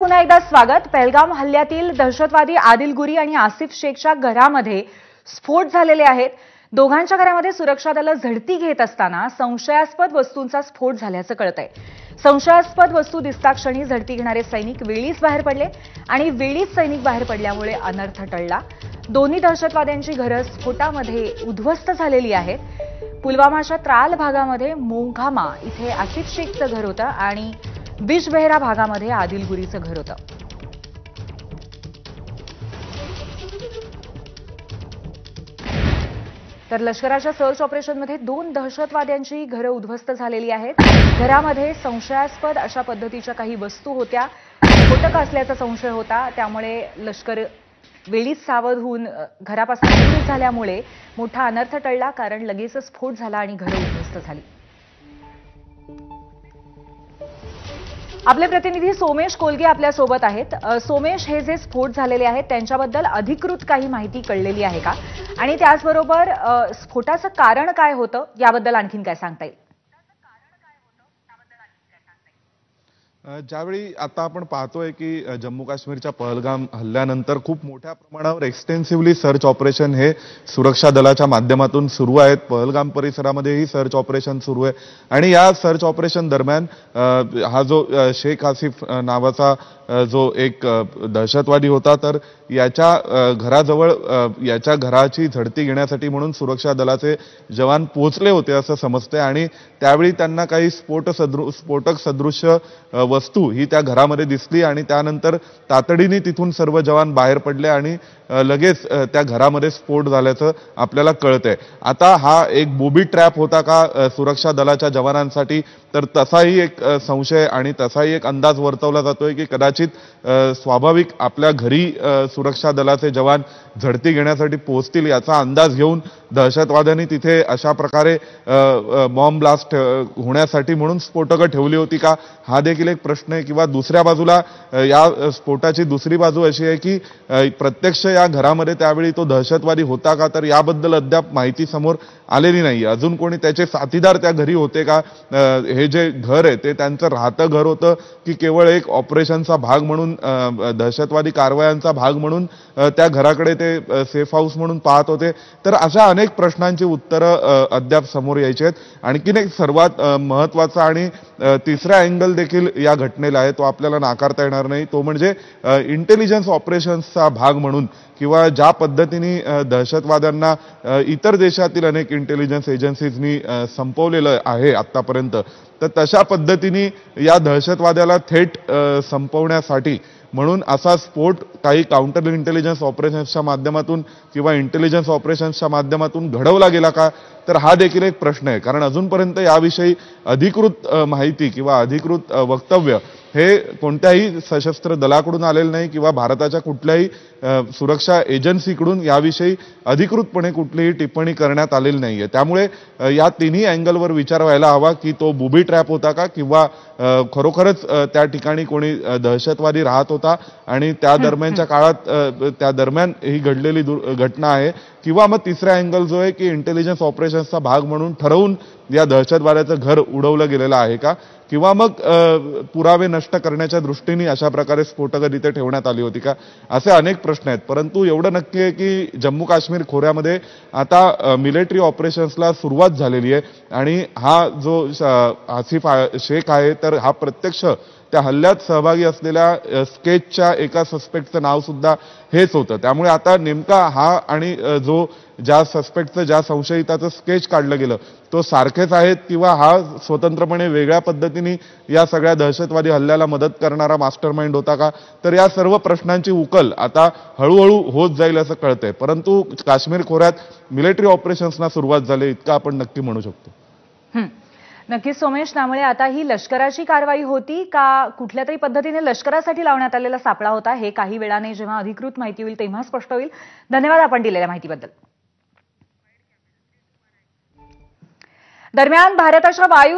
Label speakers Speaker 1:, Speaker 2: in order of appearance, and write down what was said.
Speaker 1: पुन्हा एकदा स्वागत। पहलगाम हल्ल्यातील दहशतवादी आदिल गुरी आणि आसिफ शेखच्या घरामध्ये स्फोट झालेले आहेत। दोघांच्या घरामध्ये सुरक्षा दलं झडती घेत असताना संशयास्पद वस्तूंचा स्फोट झाल्याचं कळतंय। संशयास्पद वस्तू दिसताक्षणी झडती घेणारे सैनिक वेळीच बाहेर पडले आणि वेळीच सैनिक बाहेर पडल्यामुळे अनर्थ टळला। दोन्ही दहशतवाद्यांची घरं स्फोटामध्ये उद्ध्वस्त झालेली आहेत। पुलवामाच्या त्राल भागामध्ये मोंघामा इथे आसिफ शेखचं घर होतं आणि बिजबेहरा भागामध्ये आदिल गुरीचं घर होतं। तर लष्कराच्या सर्च ऑपरेशनमध्ये 2 दहशतवाद्यांची घरं उद्ध्वस्त झालेली आहेत। घरामध्ये संशयास्पद अशा पद्धतीच्या काही वस्तू होत्या। स्फोटक असल्याचा संशय होता, त्यामुळे लष्कर वेळीच सावध होऊन घरापासून दूर झाल्यामुळे मोठा अनर्थ टळला, कारण लगेचच स्फोट झाला आणि घरं उद्ध्वस्त झाली। आपले प्रतिनिधी सोमेश कोलगे आपल्या सोबत आहेत। सोमेश, हे जे स्फोट झालेले आहेत त्यांच्याबद्दल अधिकृत काही माहिती कळलेली आहे का? आणि त्याचबरोबर स्फोटाचं कारण काय होतं याबद्दल आणखीन काय सांगता येईल?
Speaker 2: ज्यावेळी आता आपण पाहतोय की जम्मू काश्मीरच्या पहलगाम हल्ल्यानंतर खूप मोठ्या प्रमाणावर एक्सटेन्सिव्हली सर्च ऑपरेशन हे सुरक्षा दलाच्या माध्यमातून सुरू आहेत। पहलगाम परिसरामध्येही सर्च ऑपरेशन सुरू आहे आणि या सर्च ऑपरेशन दरम्यान हा जो शेख आसिफ नावाचा जो एक दहशतवादी होता, तर याच्या घराजवळ याच्या घराची झडती घेण्यासाठी म्हणून सुरक्षा दलाचे जवान पोहोचले होते असं समजते आणि त्यावेळी त्यांना काही स्फोटक सदृश्य वस्तू ही त्या घरामध्ये दिसली आणि त्यानंतर तातडीने तिथून सर्व जवान बाहेर पडले आणि लगेच त्या घरामध्ये स्फोट झाल्याचं आपल्याला कळतंय। आता हा एक बोबी ट्रॅप होता का सुरक्षा दलाच्या जवानांसाठी, तर तसाही एक संशय आणि तसाही एक अंदाज वर्तवला जातोय की कदाचित स्वाभाविक आपल्या घरी सुरक्षा दलाचे जवान झडती घेण्यासाठी पोहोचतील याचा अंदाज घेऊन दहशतवाद्यांनी तिथे अशा प्रकारे बॉम्ब ब्लास्ट होण्यासाठी म्हणून स्फोटकं ठेवली होती का, हा देखील एक प्रश्न आहे। किंवा दुसऱ्या बाजूला या स्फोटाची दुसरी बाजू अशी आहे की प्रत्यक्ष या घरामध्ये त्यावेळी तो दहशतवादी होता का, तर याबद्दल अद्याप माहिती समोर आलेली नाही। अजून कोणी त्याचे साथीदार त्या घरी होते का, हे जे घर आहे ते त्यांचं राहतं घर होतं की केवळ एक ऑपरेशनचा भाग म्हणून, दहशतवादी कारवायांचा भाग म्हणून त्या घराकडे ते सेफ हाऊस म्हणून पाहत होते। तर अशा अनेक प्रश्नांची उत्तरं अद्याप समोर यायची आहेत। आणखीन एक सर्वात महत्त्वाचा आणि तिसरा अँगल देखील या घटनेला आहे, तो आपल्याला नाकारता येणार नाही। तो म्हणजे इंटेलिजन्स ऑपरेशन्सचा भाग म्हणून किंवा ज्या पद्धतीने दहशतवाद्यांना इतर देशातील अनेक इंटेलिजन्स एजन्सीजनी संपवलेलं आहे आतापर्यंत, तर तशा पद्धतीने या दहशतवाद्याला थेट संपवण्यासाठी म्हणून असा स्फोट काही काउंटर इंटेलिजन्स ऑपरेशन्सच्या माध्यमातून किंवा इंटेलिजन्स ऑपरेशन्सच्या माध्यमातून घडवला गेला का, तर हा देखील एक प्रश्न आहे। कारण अजूनपर्यंत याविषयी अधिकृत माहिती किंवा अधिकृत वक्तव्य हे कोणत्याही सशस्त्र दलाकडून आलेलं नाही किंवा भारताच्या कुठल्याही सुरक्षा एजन्सीकडून याविषयी अधिकृतपणे कुठलीही टिप्पणी करण्यात आलेली नाहीये। त्यामुळे या तिन्ही अँगलवर विचार व्हायला हवा की तो बुबी ट्रॅप होता का किंवा खरोखरच त्या ठिकाणी कोणी दहशतवादी राहत होता आणि त्या दरम्यानच्या काळात त्या दरम्यान ही घडलेली घटना आहे, किंवा मग तिसरा अँगल जो आहे की इंटेलिजन्स ऑपरेशन्सचा भाग म्हणून ठरवून या दहशतवाद्याचं घर उडवलं गेलेलं आहे का, किंवा मग पुरावे नष्ट करण्याच्या दृष्टीने अशा प्रकारे स्फोटकं तिथे ठेवण्यात आली होती का, असे अनेक प्रश्न आहेत। परंतु एवढं नक्की आहे की जम्मू काश्मीर खोऱ्यामध्ये आता मिलिटरी ऑपरेशन्सला सुरुवात झालेली आहे आणि हा जो आसिफ शेख आहे तर हा प्रत्यक्ष त्या हल्ल्यात सहभागी असलेल्या स्केचच्या एका सस्पेक्टचं नाव सुद्धा हेच होतं। त्यामुळे आता नेमका हा आणि जो ज्या सस्पेक्टचं ज्या संशयिताचं स्केच काढलं गेलं तो सारखेच आहेत किंवा हा स्वतंत्रपणे वेगळ्या पद्धतीने या सगळ्या दहशतवादी हल्ल्याला मदत करणारा मास्टरमाइंड होता का, तर या सर्व प्रश्नांची उकल आता हळूहळू होत जाईल असं कळतंय। परंतु काश्मीर खोऱ्यात मिलिटरी ऑपरेशन्सना सुरुवात झाली इतकं आपण नक्की म्हणू शकतो।
Speaker 1: नक्कीच सोमेश, त्यामुळे आता ही लष्कराची कारवाई होती का कुठल्या तरी पद्धतीने लष्करासाठी लावण्यात आलेला सापळा होता, हे काही वेळाने जेव्हा अधिकृत माहिती होईल तेव्हा स्पष्ट होईल। धन्यवाद आपण दिलेल्या माहितीबद्दल। दरम्यान भारताच्या वायू